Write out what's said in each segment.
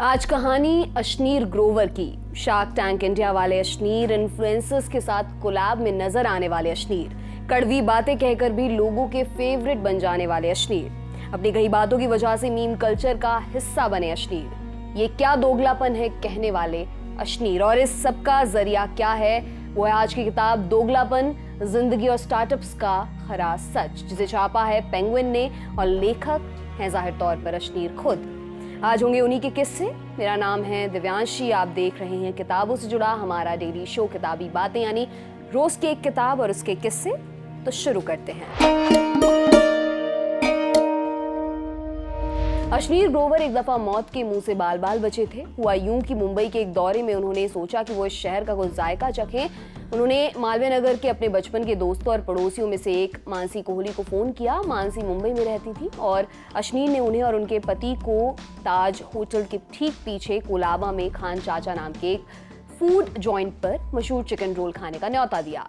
आज कहानी अशनीर ग्रोवर की। शार्क टैंक इंडिया वाले अशनीर, इन्फ्लुएंसर्स के साथ कोलैब में नजर आने वाले अशनीर, कड़वी बातें कहकर भी लोगों के फेवरेट बन जाने वाले अशनीर, अपनी कई बातों की वजह से मीम कल्चर का हिस्सा बने अशनीर। ये क्या दोगलापन है कहने वाले अशनीर, और इस सब का जरिया क्या है, वो है आज की किताब दोगलापन, जिंदगी और स्टार्टअप्स का खरा सच, जिसे छापा है पेंगुइन ने और लेखक हैं जाहिर तौर पर अशनीर खुद। आज होंगे उन्हीं के किस्से। मेरा नाम है दिव्यांशी, आप देख रहे हैं किताबों से जुड़ा हमारा डेली शो किताबी बातें, यानी रोज की एक किताब और उसके किस्से। तो शुरू करते हैं। अशनीर ग्रोवर एक दफा मौत के मुंह से बाल बाल बचे थे। हुआ यूं कि मुंबई के एक दौरे में उन्होंने सोचा कि वो इस शहर का कुछ जायका चखें। उन्होंने मालवीय नगर के अपने बचपन के दोस्तों और पड़ोसियों में से एक मानसी कोहली को फोन किया। मानसी मुंबई में रहती थी और अशनीर ने उन्हें और उनके पति को ताज होटल के ठीक पीछे कोलाबा में खान चाचा नाम के एक फूड जॉइंट पर मशहूर चिकन रोल खाने का न्योता दिया।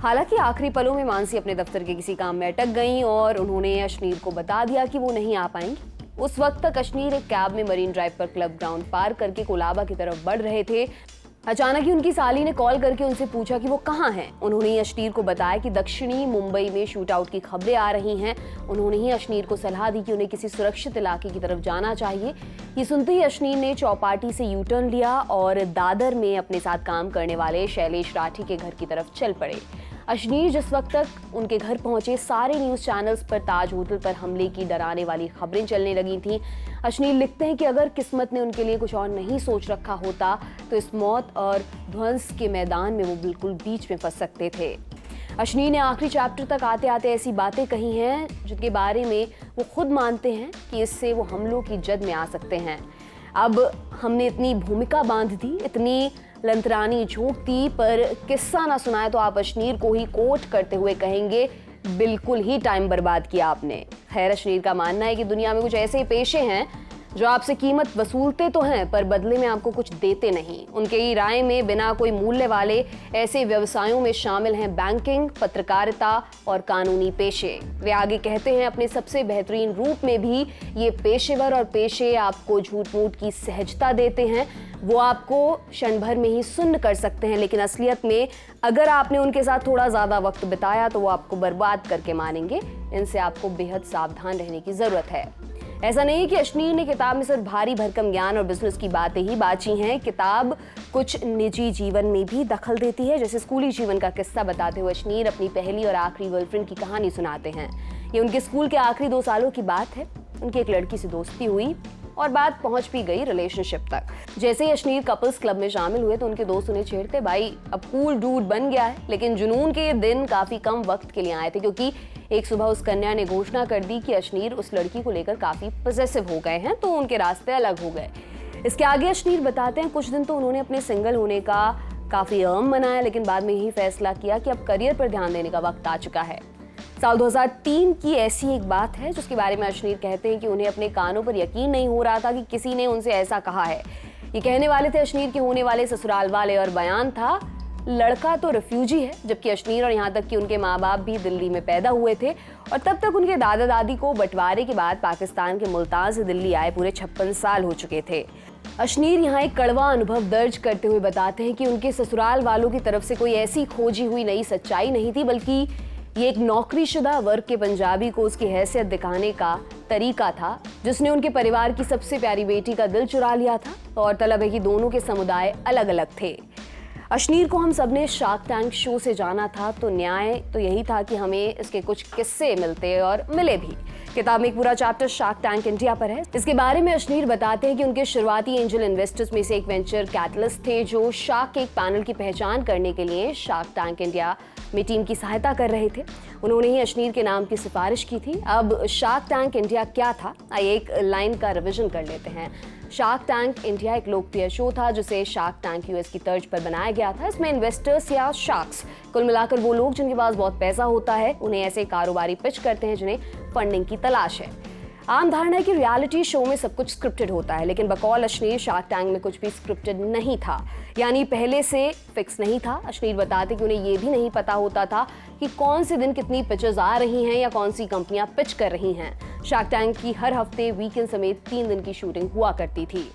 हालांकि आखिरी पलों में मानसी अपने दफ्तर के किसी काम में अटक गईं और उन्होंने अशनीर को बता दिया कि वो नहीं आ पाएंगी। उस वक्त तक अशनीर एक कैब में मरीन ड्राइव पर क्लब ग्राउंड पार करके कोलाबा की तरफ बढ़ रहे थे। अचानक ही उनकी साली ने कॉल करके उनसे पूछा कि वो कहाँ हैं। उन्होंने अशनीर को बताया कि दक्षिणी मुंबई में शूट आउट की खबरें आ रही हैं। उन्होंने ही अशनीर को सलाह दी कि उन्हें किसी सुरक्षित इलाके की तरफ जाना चाहिए। ये सुनते ही अशनीर ने चौपाटी से यू टर्न लिया और दादर में अपने साथ काम करने वाले शैलेश राठी के घर की तरफ चल पड़े। अशनीर जिस वक्त तक उनके घर पहुंचे, सारे न्यूज़ चैनल्स पर ताज होटल पर हमले की डराने वाली खबरें चलने लगी थीं। अशनीर लिखते हैं कि अगर किस्मत ने उनके लिए कुछ और नहीं सोच रखा होता तो इस मौत और ध्वंस के मैदान में वो बिल्कुल बीच में फंस सकते थे। अशनीर ने आखिरी चैप्टर तक आते आते ऐसी बातें कही हैं जिनके बारे में वो खुद मानते हैं कि इससे वो हमलों की जद में आ सकते हैं। अब हमने इतनी भूमिका बांध दी, इतनी लंतरानी झोंक दी, पर किस्सा ना सुनाए तो आप अशनीर को ही कोट करते हुए कहेंगे बिल्कुल ही टाइम बर्बाद किया आपने। खैर, अशनीर का मानना है कि दुनिया में कुछ ऐसे पेशे हैं जो आपसे कीमत वसूलते तो हैं पर बदले में आपको कुछ देते नहीं। उनके राय में बिना कोई मूल्य वाले ऐसे व्यवसायों में शामिल हैं बैंकिंग, पत्रकारिता और कानूनी पेशे। वे आगे कहते हैं अपने सबसे बेहतरीन रूप में भी ये पेशेवर और पेशे आपको झूठ मूठ की सहजता देते हैं। वो आपको क्षण भर में ही सुन्न कर सकते हैं, लेकिन असलियत में अगर आपने उनके साथ थोड़ा ज़्यादा वक्त बिताया तो वो आपको बर्बाद करके मानेंगे। इनसे आपको बेहद सावधान रहने की ज़रूरत है। ऐसा नहीं कि अशनीर ने किताब में सिर्फ भारी भरकम ज्ञान और बिजनेस की बातें ही बाची हैं। किताब कुछ निजी जीवन में भी दखल देती है। जैसे स्कूली जीवन का किस्सा बताते हुए अशनीर अपनी पहली और आखिरी गर्लफ्रेंड की कहानी सुनाते हैं। ये उनके स्कूल के आखिरी 2 सालों की बात है। उनकी एक लड़की से दोस्ती हुई और बात पहुंच भी गई रिलेशनशिप तक। जैसे ही अशनीर कपल्स क्लब में शामिल हुए तो उनके दोस्त उन्हें छेड़ते, भाई अब कूल डूड बन गया है। लेकिन जुनून के ये दिन काफी कम वक्त के लिए आए थे, क्योंकि एक सुबह उस कन्या ने घोषणा कर दी कि अशनीर उस लड़की को लेकर काफी पॉसेसिव हो गए हैं, तो उनके रास्ते अलग हो गए। इसके आगे अशनीर बताते हैं कुछ दिन तो उन्होंने अपने सिंगल होने का काफी अहम मनाया, लेकिन बाद में यही फैसला किया कि अब करियर पर ध्यान देने का वक्त आ चुका है। साल 2003 की ऐसी एक बात है जिसके बारे में अशनीर कहते हैं कि उन्हें अपने कानों पर यकीन नहीं हो रहा था कि किसी ने उनसे ऐसा कहा है। ये कहने वाले थे अशनीर के होने वाले ससुराल वाले, और बयान था लड़का तो रिफ्यूजी है, जबकि अशनीर और यहाँ तक कि उनके माँ बाप भी दिल्ली में पैदा हुए थे और तब तक उनके दादा दादी को बंटवारे के बाद पाकिस्तान के मुल्तान से दिल्ली आए पूरे 56 साल हो चुके थे। अशनीर यहाँ एक कड़वा अनुभव दर्ज करते हुए बताते हैं कि उनके ससुराल वालों की तरफ से कोई ऐसी खोजी हुई नई सच्चाई नहीं थी, बल्कि ये एक नौकरीशुदा वर्ग के पंजाबी को उसकी हैसियत दिखाने का तरीका था जिसने उनके परिवार की सबसे प्यारी बेटी का दिल चुरा लिया था। और तलब है कि दोनों के समुदाय अलग अलग थे। अशनीर को हम सबने शार्क टैंक शो से जाना था, तो न्याय तो यही था कि हमें इसके कुछ किस्से मिलते और मिले भी। किताब में एक पूरा चैप्टर शार्क टैंक इंडिया पर है। इसके बारे में अशनीर बताते हैं कि उनके शुरुआती एंजल इन्वेस्टर्स में से एक वेंचर कैटलिस्ट थे जो शार्क के एक पैनल की पहचान करने के लिए शार्क टैंक इंडिया में टीम की सहायता कर रहे थे। उन्होंने ही अशनीर के नाम की सिफारिश की थी। अब शार्क टैंक इंडिया क्या था, आइए एक लाइन का रिवीजन कर लेते हैं। शार्क टैंक इंडिया एक लोकप्रिय शो था जिसे शार्क टैंक यूएस की तर्ज पर बनाया गया था। इसमें इन्वेस्टर्स या शार्क्स, कुल मिलाकर वो लोग जिनके पास बहुत पैसा होता है, उन्हें ऐसे कारोबारी पिच करते हैं जिन्हें फंडिंग की तलाश है। आम धारणा है कि रियलिटी शो में सब कुछ स्क्रिप्टेड होता है, लेकिन बकौल अशनीर शार्क टैंक में कुछ भी स्क्रिप्टेड नहीं था, यानी पहले से फिक्स नहीं था। अशनीर बताते कि उन्हें ये भी नहीं पता होता था कि कौन से दिन कितनी पिचेस आ रही हैं या कौन सी कंपनियां पिच कर रही हैं। शार्क टैंक की हर हफ्ते वीकेंड समेत 3 दिन की शूटिंग हुआ करती थी।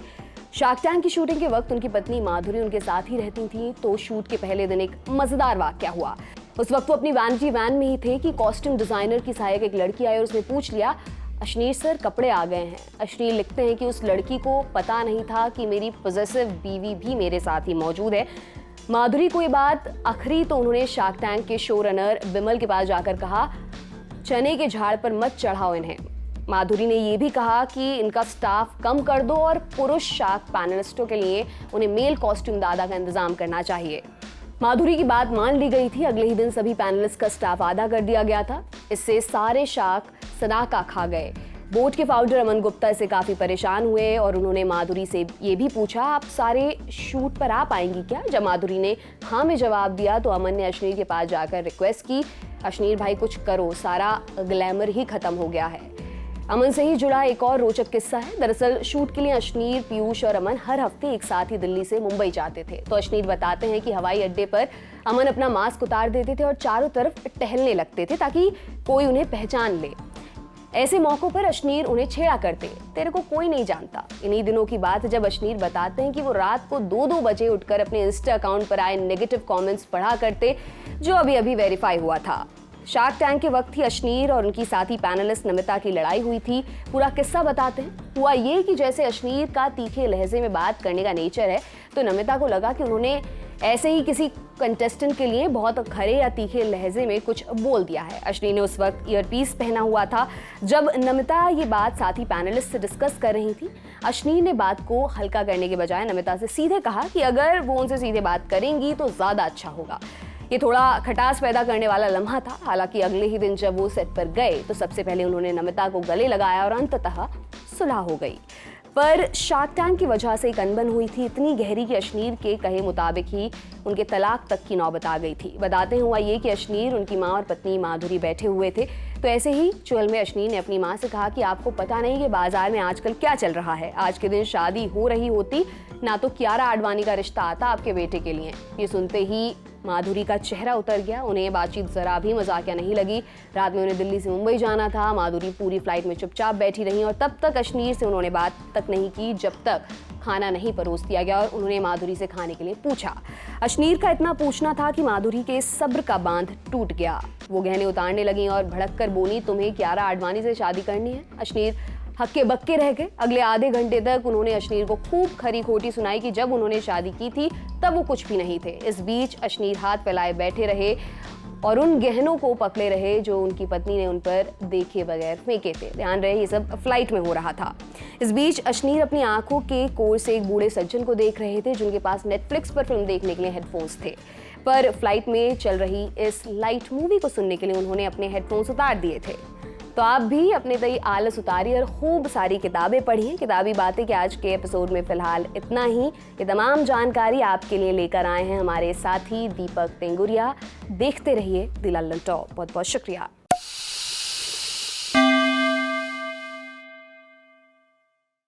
शार्क टैंक की शूटिंग के वक्त उनकी पत्नी माधुरी उनके साथ ही रहती थी। तो शूट के पहले दिन एक मजेदार वाकया हुआ। उस वक्त वो अपनी वैनिटी वैन में ही थे कि कॉस्ट्यूम डिजाइनर की सहायक एक लड़की आई और उसने पूछ लिया, अश्नीर सर कपड़े आ गए हैं। अश्नीर लिखते हैं कि उस लड़की को पता नहीं था कि मेरी पॉजेसिव बीवी भी मेरे साथ ही मौजूद है। माधुरी को ये बात अखरी तो उन्होंने शार्क टैंक के शो रनर विमल के पास जाकर कहा, चने के झाड़ पर मत चढ़ाओ इन्हें। माधुरी ने यह भी कहा कि इनका स्टाफ कम कर दो और पुरुष शार्क पैनलिस्टों के लिए उन्हें मेल कॉस्ट्यूम दादा का इंतजाम करना चाहिए। माधुरी की बात मान ली गई थी। अगले ही दिन सभी पैनलिस्ट का स्टाफ आधा कर दिया गया था। इससे सारे शार्क सनाका खा गए। बोट के फाउंडर अमन गुप्ता इससे काफी परेशान हुए और उन्होंने माधुरी से ये भी पूछा, आप सारे शूट पर आ पाएंगी क्या? जब माधुरी ने हाँ में जवाब दिया तो अमन ने अश्नीर के पास जाकर रिक्वेस्ट की, अश्नीर भाई कुछ करो, सारा ग्लैमर ही खत्म हो गया है। अमन से ही जुड़ा एक और रोचक किस्सा है। दरअसल शूट के लिए अश्नीर, पीयूष और अमन हर हफ्ते एक साथ ही दिल्ली से मुंबई जाते थे। तो अश्नीर बताते हैं कि हवाई अड्डे पर अमन अपना मास्क उतार देते थे और चारों तरफ टहलने लगते थे ताकि कोई उन्हें पहचान ले। ऐसे मौकों पर अश्नीर उन्हें छेड़ा करते, तेरे को कोई नहीं जानता। इन्हीं दिनों की बात जब अश्नीर बताते हैं कि वो रात को 2-2 बजे उठकर अपने इंस्टा अकाउंट पर आए नेगेटिव कमेंट्स पढ़ा करते, जो अभी अभी वेरीफाई हुआ था। शार्क टैंक के वक्त ही अश्नीर और उनकी साथी पैनलिस्ट नमिता की लड़ाई हुई थी। पूरा किस्सा बताते हैं। हुआ ये कि जैसे अश्नीर का तीखे लहजे में बात करने का नेचर है, तो नमिता को लगा कि उन्होंने ऐसे ही किसी कंटेस्टेंट के लिए बहुत खरे या तीखे लहजे में कुछ बोल दिया है। अश्नीर ने उस वक्त ईयरपीस पहना हुआ था। जब नमिता ये बात साथी पैनलिस्ट से डिस्कस कर रही थी, अश्नीर ने बात को हल्का करने के बजाय नमिता से सीधे कहा कि अगर वो उनसे सीधे बात करेंगी तो ज्यादा अच्छा होगा। ये थोड़ा खटास पैदा करने वाला लम्हा था। हालांकि अगले ही दिन जब वो सेट पर गए तो सबसे पहले उन्होंने नमिता को गले लगाया और अंततः सुलह हो गई। पर शार्क टैंक की वजह से एक अनबन हुई थी इतनी गहरी कि अश्नीर के कहे मुताबिक ही उनके तलाक तक की नौबत आ गई थी। बताते हुआ ये कि अश्नीर, उनकी माँ और पत्नी माधुरी बैठे हुए थे। तो ऐसे ही चुहल में अश्नीर ने अपनी माँ से कहा कि आपको पता नहीं कि बाजार में आजकल क्या चल रहा है। आज के दिन शादी हो रही होती ना तो कियारा आडवाणी का रिश्ता आता आपके बेटे के लिए। ये सुनते ही माधुरी का चेहरा उतर गया। उन्हें ये बातचीत जरा भी मजाकिया नहीं लगी। रात में उन्हें दिल्ली से मुंबई जाना था। माधुरी पूरी फ्लाइट में चुपचाप बैठी रही और तब तक अश्नीर से उन्होंने बात तक नहीं की जब तक खाना नहीं परोस दिया गया और उन्होंने माधुरी से खाने के लिए पूछा। अश्नीर का इतना पूछना था कि माधुरी के सब्र का बांध टूट गया। वो गहने उतारने लगी और भड़क कर बोली, तुम्हें कियारा आडवाणी से शादी करनी है? अश्नीर हक्के बक्के रह गए। अगले आधे घंटे तक उन्होंने अश्नीर को खूब खरी खोटी सुनाई कि जब उन्होंने शादी की थी तब वो कुछ भी नहीं थे। इस बीच अश्नीर हाथ फैलाए बैठे रहे और उन गहनों को पकड़े रहे जो उनकी पत्नी ने उन पर देखे बगैर फेंके थे। ध्यान रहे ये सब फ्लाइट में हो रहा था। इस बीच अश्नीर अपनी आंखों के कोर से एक बूढ़े सज्जन को देख रहे थे जिनके पास नेटफ्लिक्स पर फिल्म देखने के लिए हेडफोन्स थे। पर फ्लाइट में चल रही इस लाइट मूवी को सुनने के लिए उन्होंने अपने हेडफोन्स उतार दिए थे। तो आप भी अपने तय आलस उतारिए और खूब सारी किताबें पढ़िए। किताबी बातें के आज के एपिसोड में फिलहाल इतना ही। ये तमाम जानकारी आपके लिए लेकर आए हैं हमारे साथी दीपक टेंगुरिया। देखते रहिए द लंदन टॉप। बहुत बहुत शुक्रिया।